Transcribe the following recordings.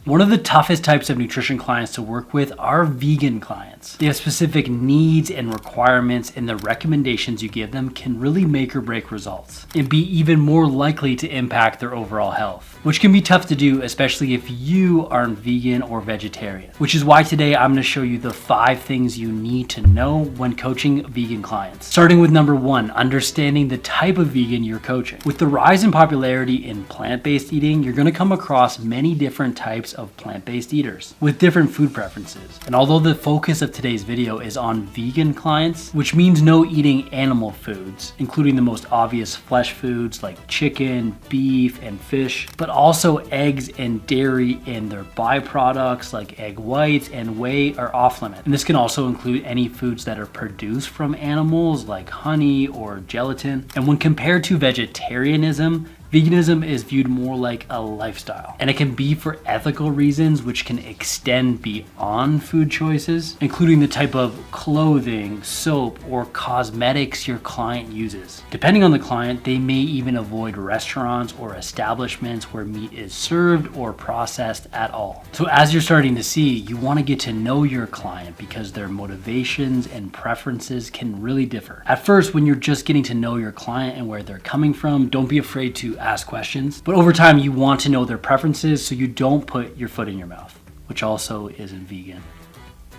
One of the toughest types of nutrition clients to work with are vegan clients. They have specific needs and requirements, and the recommendations you give them can really make or break results and be even more likely to impact their overall health, which can be tough to do, especially if you aren't vegan or vegetarian. Which is why today I'm going to show you the 5 things you need to know when coaching vegan clients. Starting with number 1, understanding the type of vegan you're coaching. With the rise in popularity in plant-based eating, you're going to come across many different types of plant-based eaters with different food preferences. And although the focus of today's video is on vegan clients, which means no eating animal foods, including the most obvious flesh foods like chicken, beef, and fish, but also eggs and dairy and their byproducts like egg whites and whey are off limits. And this can also include any foods that are produced from animals like honey or gelatin. And when compared to vegetarianism, veganism is viewed more like a lifestyle, and it can be for ethical reasons, which can extend beyond food choices, including the type of clothing, soap, or cosmetics your client uses. Depending on the client, they may even avoid restaurants or establishments where meat is served or processed at all. So as you're starting to see, you want to get to know your client because their motivations and preferences can really differ. At first, when you're just getting to know your client and where they're coming from, don't be afraid to ask questions, but over time you want to know their preferences so you don't put your foot in your mouth, which also isn't vegan.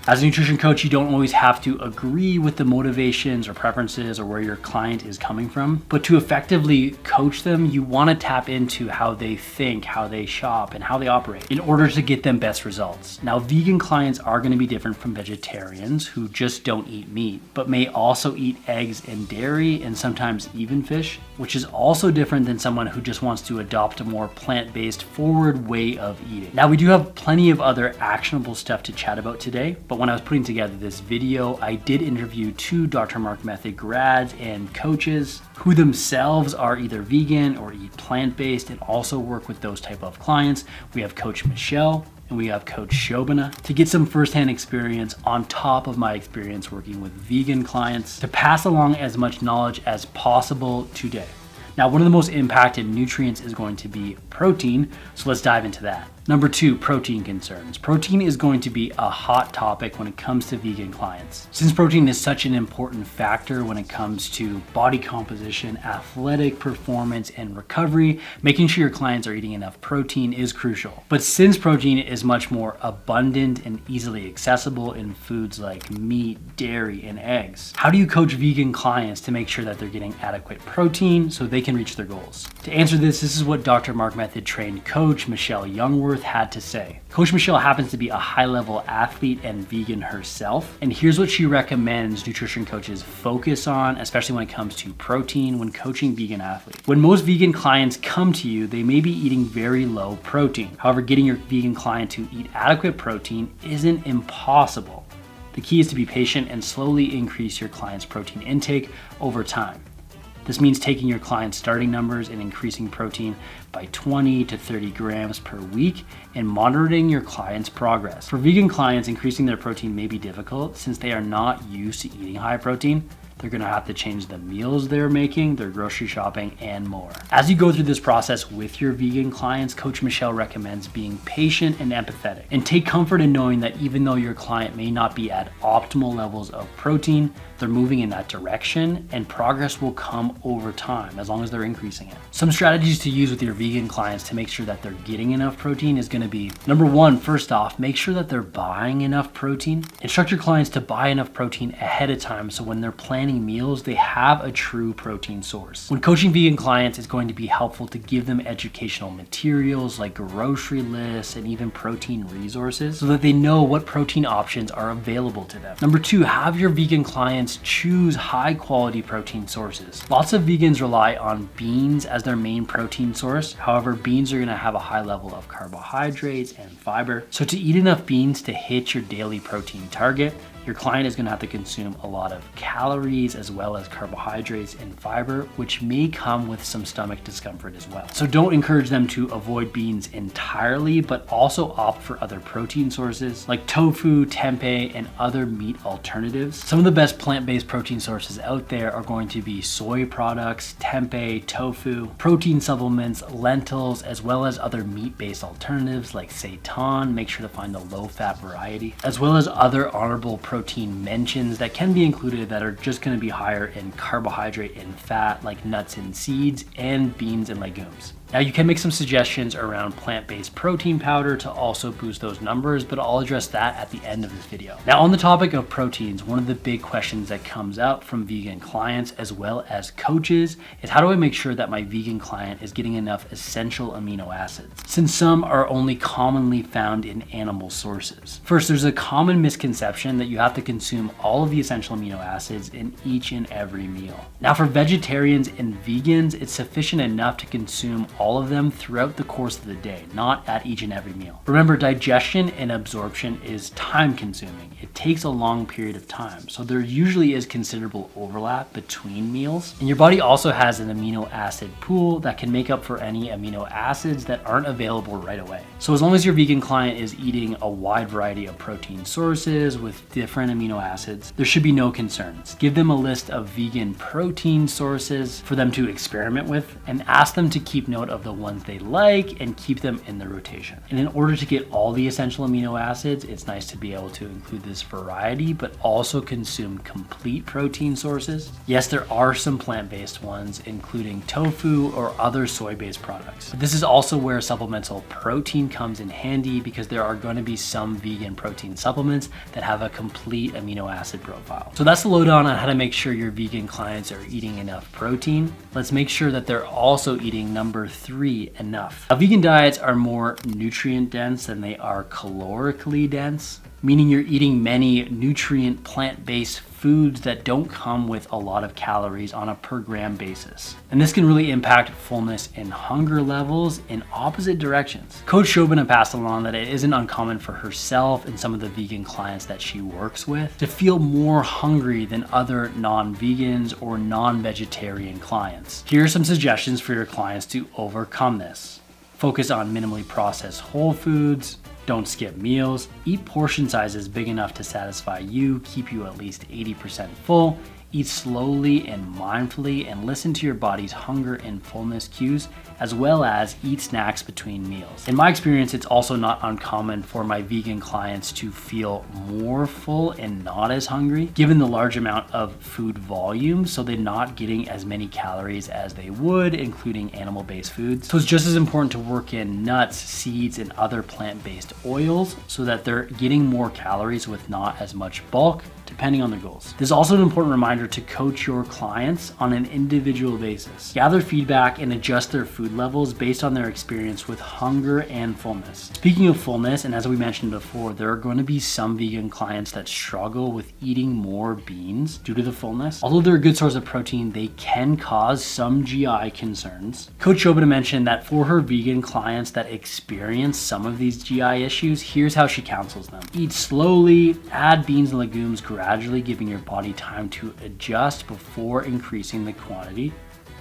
As a nutrition coach, you don't always have to agree with the motivations or preferences or where your client is coming from, but to effectively coach them, you want to tap into how they think, how they shop, and how they operate in order to get them best results. Now, vegan clients are going to be different from vegetarians who just don't eat meat, but may also eat eggs and dairy and sometimes even fish, which is also different than someone who just wants to adopt a more plant-based forward way of eating. Now, we do have plenty of other actionable stuff to chat about today, but when I was putting together this video, I did interview 2 Dr. Mark Method grads and coaches who themselves are either vegan or eat plant-based and also work with those type of clients. We have Coach Michelle and we have Coach Shobana to get some firsthand experience on top of my experience working with vegan clients to pass along as much knowledge as possible today. Now, one of the most impacted nutrients is going to be protein, so let's dive into that. Number 2, protein concerns. Protein is going to be a hot topic when it comes to vegan clients. Since protein is such an important factor when it comes to body composition, athletic performance, and recovery, making sure your clients are eating enough protein is crucial. But since protein is much more abundant and easily accessible in foods like meat, dairy, and eggs, how do you coach vegan clients to make sure that they're getting adequate protein so they can reach their goals? To answer this is what Dr. Mark Method trained coach Michelle Youngworth had to say. Coach Michelle happens to be a high-level athlete and vegan herself, and here's what she recommends nutrition coaches focus on, especially when it comes to protein when coaching vegan athletes. When most vegan clients come to you, they may be eating very low protein. However, getting your vegan client to eat adequate protein isn't impossible. The key is to be patient and slowly increase your client's protein intake over time. This means taking your client's starting numbers and increasing protein by 20 to 30 grams per week and monitoring your client's progress. For vegan clients, increasing their protein may be difficult since they are not used to eating high protein. They're gonna have to change the meals they're making, their grocery shopping, and more. As you go through this process with your vegan clients, Coach Michelle recommends being patient and empathetic. And take comfort in knowing that even though your client may not be at optimal levels of protein, they're moving in that direction and progress will come over time as long as they're increasing it. Some strategies to use with your vegan clients to make sure that they're getting enough protein is gonna be, number 1, first off, make sure that they're buying enough protein. Instruct your clients to buy enough protein ahead of time so when they're planning meals, they have a true protein source. When coaching vegan clients, it's going to be helpful to give them educational materials like grocery lists and even protein resources so that they know what protein options are available to them. Number 2, have your vegan clients choose high quality protein sources. Lots of vegans rely on beans as their main protein source. However, beans are going to have a high level of carbohydrates and fiber. So to eat enough beans to hit your daily protein target, Your client is going to have to consume a lot of calories as well as carbohydrates and fiber, which may come with some stomach discomfort as well. So don't encourage them to avoid beans entirely, but also opt for other protein sources like tofu, tempeh, and other meat alternatives. Some of the best plant-based protein sources out there are going to be soy products, tempeh, tofu, protein supplements, lentils, as well as other meat-based alternatives like seitan. Make sure to find the low-fat variety, as well as other honorable protein mentions that can be included that are just going to be higher in carbohydrate and fat like nuts and seeds and beans and legumes. Now you can make some suggestions around plant-based protein powder to also boost those numbers, but I'll address that at the end of this video. Now on the topic of proteins, one of the big questions that comes up from vegan clients as well as coaches is how do I make sure that my vegan client is getting enough essential amino acids, since some are only commonly found in animal sources. First, there's a common misconception that you have to consume all of the essential amino acids in each and every meal. Now for vegetarians and vegans, it's sufficient enough to consume all of them throughout the course of the day, not at each and every meal. Remember, digestion and absorption is time consuming. It takes a long period of time, so there usually is considerable overlap between meals. And your body also has an amino acid pool that can make up for any amino acids that aren't available right away. So as long as your vegan client is eating a wide variety of protein sources with different amino acids, there should be no concerns. Give them a list of vegan protein sources for them to experiment with and ask them to keep note of the ones they like and keep them in the rotation. And in order to get all the essential amino acids, it's nice to be able to include this variety, but also consume complete protein sources. Yes, there are some plant-based ones, including tofu or other soy-based products. But this is also where supplemental protein comes in handy, because there are going to be some vegan protein supplements that have a complete amino acid profile. So that's the lowdown on how to make sure your vegan clients are eating enough protein. Let's make sure that they're also eating number 3, enough. Now, vegan diets are more nutrient dense than they are calorically dense, meaning you're eating many nutrient plant-based foods that don't come with a lot of calories on a per gram basis. And this can really impact fullness and hunger levels in opposite directions. Coach Shobana passed along that it isn't uncommon for herself and some of the vegan clients that she works with to feel more hungry than other non-vegans or non-vegetarian clients. Here are some suggestions for your clients to overcome this. Focus on minimally processed whole foods. Don't skip meals. Eat portion sizes big enough to satisfy you, keep you at least 80% full. Eat slowly and mindfully, and listen to your body's hunger and fullness cues, as well as eat snacks between meals. In my experience, it's also not uncommon for my vegan clients to feel more full and not as hungry, given the large amount of food volume, so they're not getting as many calories as they would, including animal-based foods. So it's just as important to work in nuts, seeds, and other plant-based oils so that they're getting more calories with not as much bulk, depending on their goals. This is also an important reminder to coach your clients on an individual basis. Gather feedback and adjust their food levels based on their experience with hunger and fullness. Speaking of fullness, and as we mentioned before, there are going to be some vegan clients that struggle with eating more beans due to the fullness. Although they're a good source of protein, they can cause some GI concerns. Coach Shobana mentioned that for her vegan clients that experience some of these GI issues, here's how she counsels them. Eat slowly, add beans and legumes gradually, giving your body time to adjust before increasing the quantity.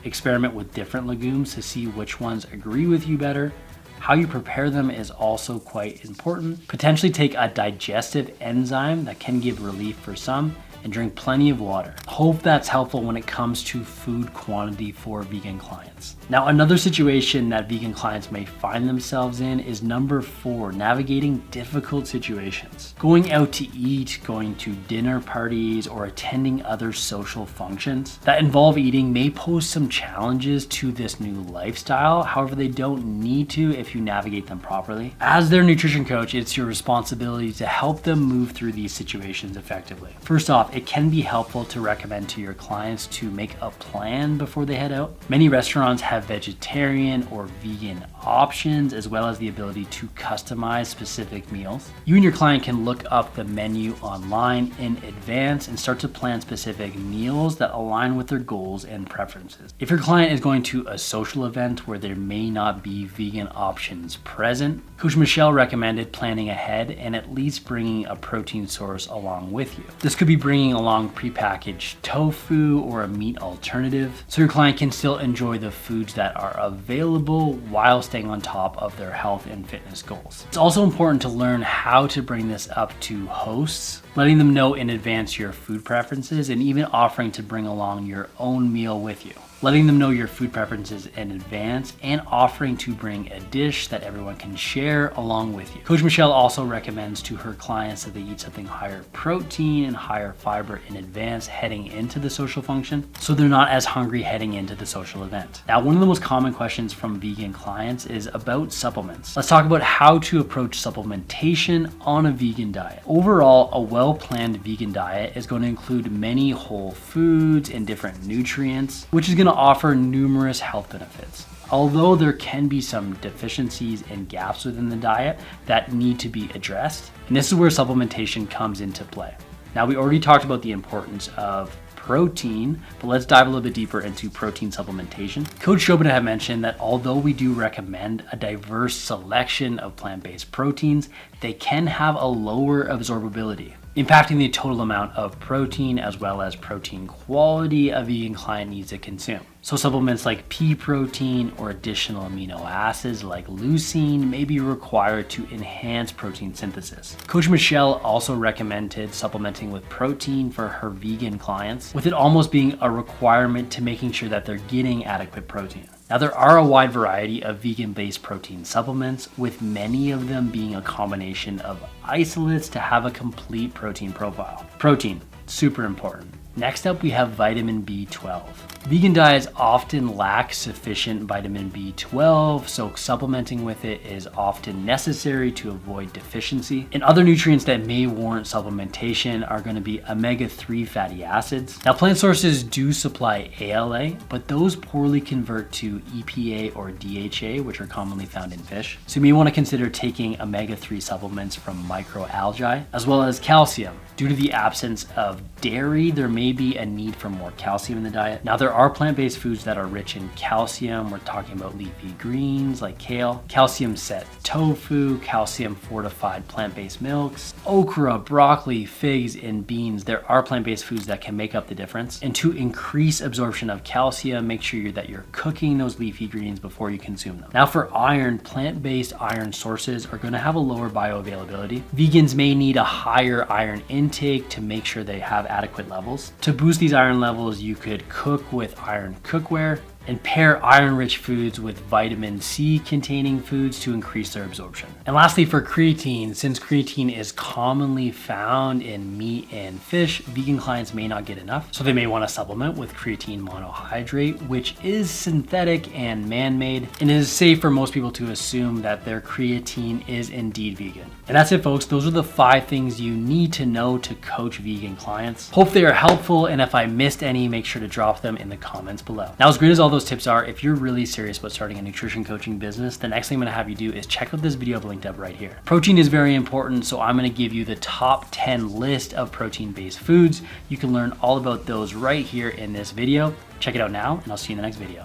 Experiment with different legumes to see which ones agree with you better. How you prepare them is also quite important. Potentially take a digestive enzyme that can give relief for some, and drink plenty of water. Hope that's helpful when it comes to food quantity for vegan clients. Now, another situation that vegan clients may find themselves in is number 4, navigating difficult situations. Going out to eat, going to dinner parties, or attending other social functions that involve eating may pose some challenges to this new lifestyle. However, they don't need to if you navigate them properly. As their nutrition coach, it's your responsibility to help them move through these situations effectively. First off, off, it can be helpful to recommend to your clients to make a plan before they head out. Many restaurants have vegetarian or vegan options, as well as the ability to customize specific meals. You and your client can look up the menu online in advance and start to plan specific meals that align with their goals and preferences. If your client is going to a social event where there may not be vegan options present, Coach Michelle recommended planning ahead and at least bringing a protein source along with you. This could be bringing along prepackaged tofu or a meat alternative, so your client can still enjoy the foods that are available while staying on top of their health and fitness goals. It's also important to learn how to bring this up to hosts, letting them know in advance your food preferences and even offering to bring along your own meal with you. Letting them know your food preferences in advance and offering to bring a dish that everyone can share along with you. Coach Michelle also recommends to her clients that they eat something higher protein and higher fiber in advance heading into the social function, so they're not as hungry heading into the social event. Now, one of the most common questions from vegan clients is about supplements. Let's talk about how to approach supplementation on a vegan diet. Overall, a well-planned vegan diet is going to include many whole foods and different nutrients, which is going to offer numerous health benefits. Although there can be some deficiencies and gaps within the diet that need to be addressed, and this is where supplementation comes into play. Now, we already talked about the importance of protein, but let's dive a little bit deeper into protein supplementation. Coach Shobana had mentioned that although we do recommend a diverse selection of plant-based proteins, they can have a lower absorbability, impacting the total amount of protein as well as protein quality a vegan client needs to consume. So supplements like pea protein or additional amino acids like leucine may be required to enhance protein synthesis. Coach Michelle also recommended supplementing with protein for her vegan clients, with it almost being a requirement to making sure that they're getting adequate protein. Now, there are a wide variety of vegan-based protein supplements, with many of them being a combination of isolates to have a complete protein profile. Protein, super important. Next up, we have vitamin B12. Vegan diets often lack sufficient vitamin B12, so supplementing with it is often necessary to avoid deficiency. And other nutrients that may warrant supplementation are going to be omega-3 fatty acids. Now, plant sources do supply ALA, but those poorly convert to EPA or DHA, which are commonly found in fish. So you may want to consider taking omega-3 supplements from microalgae, as well as calcium. Due to the absence of dairy, there may be a need for more calcium in the diet. Now, there are plant-based foods that are rich in calcium. We're talking about leafy greens like kale, calcium set tofu, calcium fortified plant-based milks, okra, broccoli, figs, and beans. There are plant-based foods that can make up the difference. And to increase absorption of calcium, make sure that you're cooking those leafy greens before you consume them. Now, for iron, plant-based iron sources are going to have a lower bioavailability. Vegans may need a higher iron intake to make sure they have adequate levels. To boost these iron levels, you could cook with iron cookware and pair iron-rich foods with vitamin C containing foods to increase their absorption. And lastly, for creatine, since creatine is commonly found in meat and fish, vegan clients may not get enough, so they may want to supplement with creatine monohydrate, which is synthetic and man-made, and it is safe for most people to assume that their creatine is indeed vegan. And that's it, folks. Those are the 5 things you need to know to coach vegan clients. Hope they are helpful, and if I missed any, make sure to drop them in the comments below. Now, as great as all those tips are, if you're really serious about starting a nutrition coaching business, the next thing I'm going to have you do is check out this video I've linked up right here. Protein is very important, so I'm going to give you the top 10 list of protein-based foods. You can learn all about those right here in this video. Check it out now, and I'll see you in the next video.